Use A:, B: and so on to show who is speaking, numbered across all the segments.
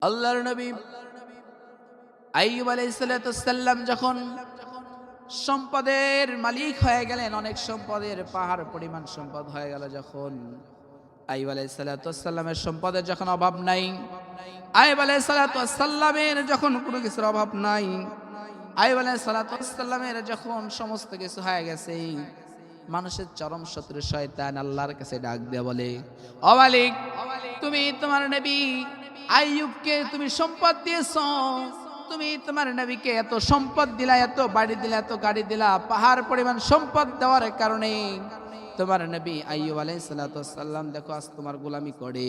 A: আল্লাহর নবী আইয়ুব আলাইহিস সালাম যখন সম্পদের মালিক হয়ে গেলেন, অনেক সম্পদের পাহাড় পরিমাণ সম্পদ হয়ে গেল, যখন আইয়ুব আলাইহিস সালামের সম্পদের যখন অভাব নাই, আইয়ুব আলাইহিস সালামের যখন কোনো কিছুর অভাব নাই, আইয়ুব আলাইহিস সালামের যখন সমস্ত কিছু হয়ে গেছে, মানুষের চরম শত্রু শয়তান আল্লাহর কাছে ডাক দিয়ে বলে, ও মালিক, তুমি তোমার নবী আইয়ুবকে তুমি সম্পদ দিয়েছো, তুমি তোমার নবীকে এত সম্পদ দিলা, এত বাড়ি দিলা, এত গাড়ি দিলা, পাহাড় পরিমাণ সম্পদ দেওয়ার কারণে তোমার নবী আইয়ুব আলাইহিস সালাম দেখো আজ তোমার গোলামি করে।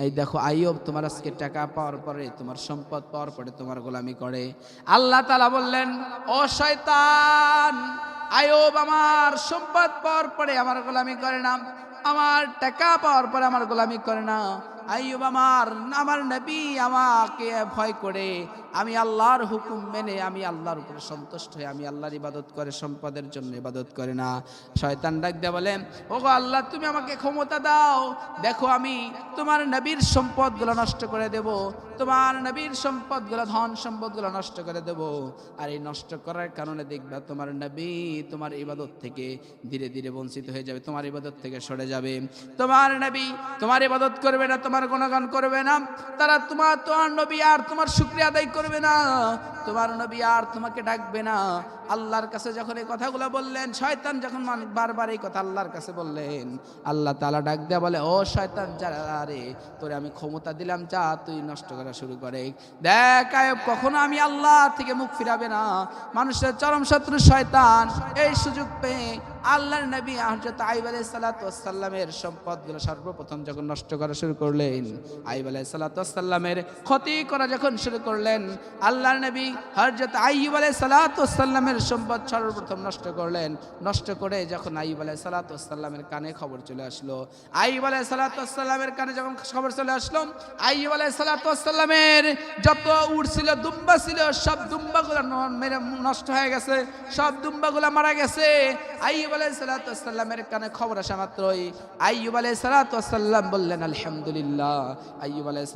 A: এই দেখো আইয়ুব তোমার আজকে টাকা পাওয়ার পরে, তোমার সম্পদ পাওয়ার পরে তোমার গোলামি করে। আল্লাহ তাআলা বললেন, ও শয়তান, আইয়ুব আমার সম্পদ পাওয়ার পরে আমার গোলামি করে না, আমার টাকা পাওয়ার পরে আমার গোলামি করে না। আইয়ুব আমার নবী আমাকে ভয় করে, আমি আল্লাহর হুকুম মেনে, আমি আল্লাহর উপরে সন্তুষ্ট হয়ে আমি আল্লাহর ইবাদত করে, সম্পদের জন্য ইবাদত করে না। শয়তান ডাক দিয়ে বলে, ওগো আল্লাহ, তুমি আমাকে ক্ষমতা দাও, দেখো আমি তোমার নবীর সম্পদগুলো নষ্ট করে দেব, তোমার নবীর সম্পদগুলো, ধন সম্পদগুলো নষ্ট করে দেব। আর এই নষ্ট করার কারণে দেখবা তোমার নবী তোমার ইবাদত থেকে ধীরে ধীরে বঞ্চিত হয়ে যাবে, তোমার ইবাদত থেকে সরে যাবে। তোমার নবী তোমার ইবাদত করবে না, তোমার গুণগান করবে না, তারা তোমার নবী আর তোমার শুকরিয়া আদায় করবে না, তোমার নবী আর তোমাকে ডাকবে না। আল্লাহর কাছে যখন এই কথাগুলো বললেন, শয়তান যখন বারবার এই কথা আল্লাহর কাছে বললেন, আল্লাহ তাআলা ডাক দেয়া বলে, ও শয়তান, যা রে, তোরে আমি ক্ষমতা দিলাম, যা তুই নষ্ট করা শুরু করে দেখ। আইয়ুব কখনো আমি আল্লাহ থেকে মুখ ফিরাবে না। মানুষের চরম শত্রু শয়তান এই সুযোগ পেয়ে আল্লাহর নবী হযরত আইয়ুব আলাইহিস সালামের সম্পদগুলো সর্বপ্রথম যখন নষ্ট করা শুরু করলেন, আইয়ুব আলাইহিস সালামের ক্ষতি করা যখন শুরু করলেন, আল্লাহর নবী হযরত আইয়ুব আলাইহিস সালামের সম্পদ সর্বপ্রথম নষ্ট করলেন। নষ্ট করে যখন আইয়ুব আলাইহিস সালামের কানে খবর চলে আসলো, আইয়ুব আলাইহিস সালামের কানে যখন খবর চলে আসলো, আইয়ুব আলাইহিস সালামের যত উট ছিল, দুম্বা ছিল, সব দুম্বাগুলো মেরে নষ্ট হয়ে গেছে, সব দুম্বাগুলো মারা গেছে। আইয়ুব আলাইহিস সালামের কানে খবর আসা মাত্রই আইয়ুব আলাইহিস সালাম বললেন, আলহামদুলিল্লাহ। আইয়ুব আলাইহিস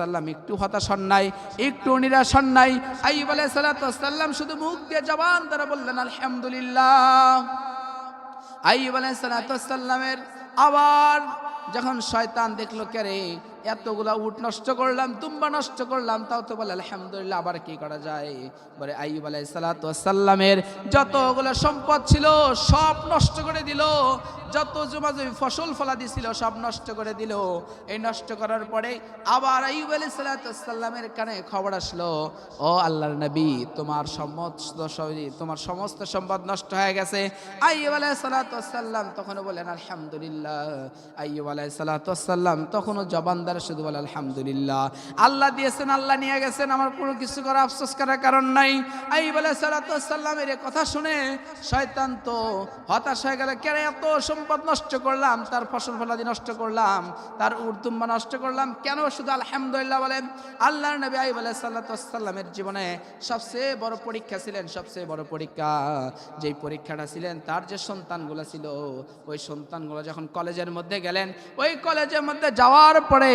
A: সালাম একটু হতাশ হন নাই, একটু নিরাশ হন নাই। আইয়ুব আলাইহিস সালাম শুধু মুখ দিয়ে জবান দ্বারা বললেন, আলহামদুলিল্লাহ। আইয়ুব আলাইহিস সালামের আবার যখন শয়তান দেখলো, কে রে, এতগুলা উট নষ্ট করলাম, দুম্বা নষ্ট করলাম, তাও তো বলে আলহামদুলিল্লাহ, আবার কি করা যায়? বলে আইয়ুব আলাইহিস সালামের যতগুলো সম্পদ ছিল সব নষ্ট করে দিল, যত জমি ফসল ফলাদি ছিল সব নষ্ট করে দিল। এই নষ্ট করার পরে আবার আইয়ুব আলাইহিস সালামের কানে খবর আসলো, ও আল্লাহর নবী, তোমার সমস্ত সম্পদ নষ্ট হয়ে গেছে। আইয়ুব আলাইহিস সালাম তখন বলেন আলহামদুলিল্লাহ। আইয়ুব আলাইহিস সালাম তখনও জবান দ্বারা শুধু বলে আলহামদুলিল্লাহ, আল্লাহ দিয়েছেন, আল্লাহ নিয়ে গেছেন, আমার কোনো কিছু করা আফসোস করার কারণ নাই। আইয়ুব আলাইহিস সালামের এই কথা শুনে শয়তান তো হতাশ হয়ে গেল, কেন এত সম্পদ নষ্ট করলাম, তার ফসল ফলাদি নষ্ট করলাম, তার উট দুম্বা নষ্ট করলাম, কেন শুধু আলহামদুলিল্লাহ বলেন? আল্লাহর নবী আইয়ুব আলাইহিস সালামের জীবনে সবচেয়ে বড় পরীক্ষা ছিলেন, সবচেয়ে বড় পরীক্ষা, যেই পরীক্ষাটা ছিলেন, তার যে সন্তানগুলো ছিল, ওই সন্তানগুলো যখন কলেজের মধ্যে গেলেন, ওই কলেজের মধ্যে যাওয়ার পরে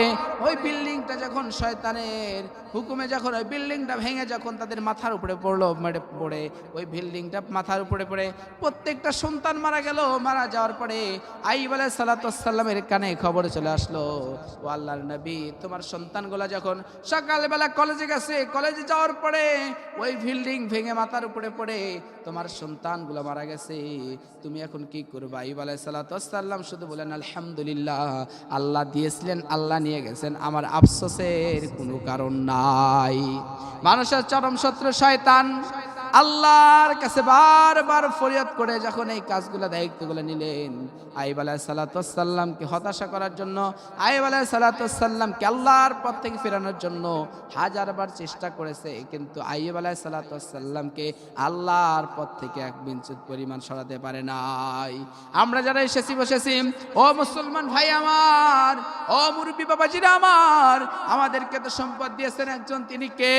A: ওই বিল্ডিংটা যখন শয়তানের হুকুমে যখন ওই বিল্ডিংটা ভেঙে যখন তাদের মাথার উপরে পড়লো, পড়ে ওই বিল্ডিংটা মাথার উপরে পড়ে প্রত্যেকটা সন্তান মারা গেল। মারা যাওয়ার পরে আইয়ুব আলাইহিস সালামের কানে খবর চলে আসলো, ও আল্লাহর নবী, তোমার সন্তানগুলো যখন সকালবেলা কলেজে গেছে, কলেজে যাওয়ার পরে ওই বিল্ডিং ভেঙে মাথার উপরে পড়ে তোমার সন্তানগুলো মারা গেছে, তুমি এখন কি করবে? আইয়ুব আলাইহিস সালাম শুধু বলেন আলহামদুলিল্লাহ, আল্লাহ দিয়েছিলেন, আল্লাহ নিয়ে গেছেন, আমার আফসোসের কোনো কারণ নাই। মানুষের চরম শত্রু শয়তান আল্লাহর কাছে বারবার ফরিয়াদ করে যখন এই কাজগুলো, দায়িত্বগুলো নিলেন, আইয়ুব আলাইহিস সালামকে হতাশা করার জন্য, আইয়ুব আলাইহিস সালামকে আল্লাহর পথ থেকে ফেরানোর জন্য হাজারবার চেষ্টা করেছে, কিন্তু আইয়ুব আলাইহিস সালামকে আল্লাহর পথ থেকে এক বিন্দু পরিমাণ সরাতে পারে নাই। আমরা যারা এসেছি বসেছি, ও মুসলমান ভাই আমার, ও মুরব্বী বাবাজিরা আমার, আমাদেরকে তো সম্পদ দিয়েছেন একজন, তিনি কে?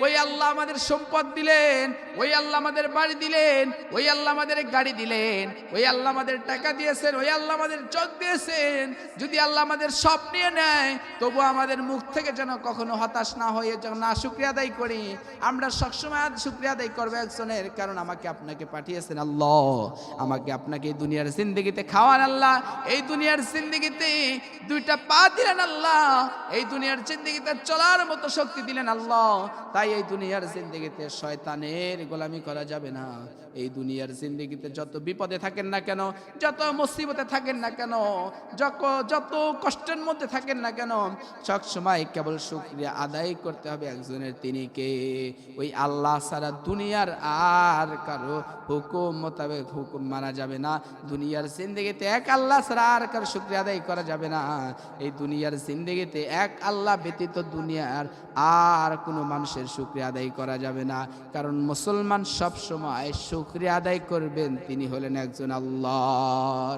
A: ওই আল্লাহ আমাদের সম্পদ দিলেন, দিলেন, ওই আল্লাহ আমাদের বাড়ি দিলেন, ওই আল্লাহ আমাদের গাড়ি দিলেন, ওই আল্লাহ আমাদের টাকা দিয়েছেন, ওই আল্লাহ আমাদের চোখ দিয়েছেন। যদি আল্লাহ আমাদের সব নিয়ে নেয়, তবু আমাদের মুখ থেকে যেন কখনো হতাশ না হয়ে যেন না শুকরিয়া আদায় করি। আমরা সবসময় শুকরিয়া আদায় করবো একজনের, কারণ আমাকে আপনাকে পাঠিয়েছেন আল্লাহ, আমাকে আপনাকে এই দুনিয়ার জিন্দেগিতে খাওয়ান আল্লাহ, এই দুনিয়ার জিন্দেগিতে দুইটা পা দিলেন আল্লাহ, এই দুনিয়ার জিন্দেগিতে চলার মতো শক্তি দিলেন আল্লাহ। তাই এই দুনিয়ার জিন্দেগিতে শয়তানের গোলামি করা যাবে না। এই দুনিয়ার জিন্দেগিতে যত বিপদে থাকেন না কেন, যত মুসিবতে থাকেন না কেন, যত কষ্টের মধ্যে থাকেন না কেন, সবসময় কেবল শুকরিয়া আদায় করতে হবে একজনের, তিনি কে? ওই আল্লাহ ছাড়া দুনিয়ার আর কারো হুকুম মোতাবেক হুকুম মানা যাবে না। দুনিয়ার জিন্দেগিতে এক আল্লাহ ছাড়া আর কারো শুকরিয়া আদায় করা যাবে না। এই দুনিয়ার জিন্দেগিতে এক আল্লাহ ব্যতীত দুনিয়ার আর কোনো মানুষের শুকরিয়া আদায় করা যাবে না। কারণ মুসলমান সব সময় শুকরিয়া আদায় করবেন, তিনি হলেন একজন আল্লাহ।